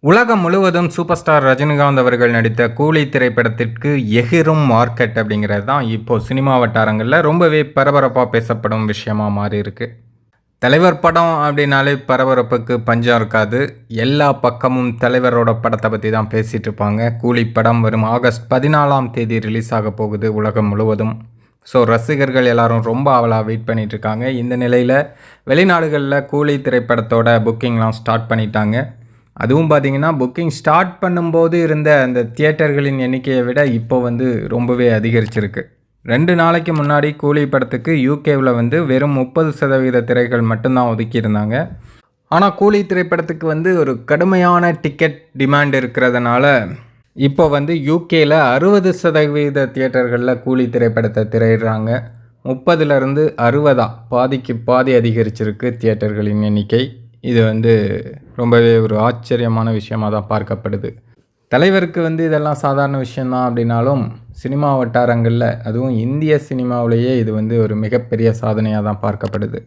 உலகம் முழுவதும் super star Rajinikanth அவர்கள் நடித்த கூலி திரைப்படத்திற்கு எகிரும் மார்க்கெட் அப்படிங்கிறது தான் இப்போ சினிமா வட்டாரங்களில் ரொம்பவே பரபரப்பாக பேசப்படும் விஷயமா மாறி இருக்கு. தலைவர் படம் அப்படின்னாலே பரபரப்புக்கு பஞ்சம் இருக்காது. எல்லா பக்கமும் தலைவரோட படத்தை பற்றி தான் பேசிகிட்டு இருப்பாங்க. கூலி படம் வரும் ஆகஸ்ட் 14ஆம் தேதி ரிலீஸ் ஆக போகுது உலகம் முழுவதும். ஸோ ரசிகர்கள் எல்லாரும் ரொம்ப ஆவலாக வெயிட் பண்ணிட்டு இருக்காங்க. இந்த நிலையில் வெளிநாடுகளில் கூலி திரைப்படத்தோட புக்கிங்லாம் ஸ்டார்ட் பண்ணிட்டாங்க. அதுவும் பார்த்திங்கன்னா புக்கிங் ஸ்டார்ட் பண்ணும்போது இருந்த அந்த தியேட்டர்களின் எண்ணிக்கையை விட இப்போ ரொம்பவே அதிகரிச்சிருக்கு. 2 நாளைக்கு முன்னாடி கூலி படத்துக்கு யூகேவில் வெறும் 30% திரைகள் மட்டும்தான் ஒதுக்கியிருந்தாங்க. ஆனால் கூலி திரைப்படத்துக்கு ஒரு கடுமையான டிக்கெட் டிமாண்ட் இருக்கிறதுனால இப்போ யூகேயில் 60% தியேட்டர்களில் கூலி திரைப்படத்தை திரையிடுறாங்க. 30லேருந்து 60 பாதிக்கு பாதி அதிகரிச்சிருக்கு தியேட்டர்களின் எண்ணிக்கை. இது ரொம்பவே ஒரு ஆச்சரியமான விஷயமாக தான் பார்க்கப்படுது. தலைவருக்கு இதெல்லாம் சாதாரண விஷயந்தான் அப்படின்னாலும் சினிமா வட்டாரங்களில் அதுவும் இந்திய சினிமாவிலேயே இது ஒரு மிகப்பெரிய சாதனையாக தான் பார்க்கப்படுது.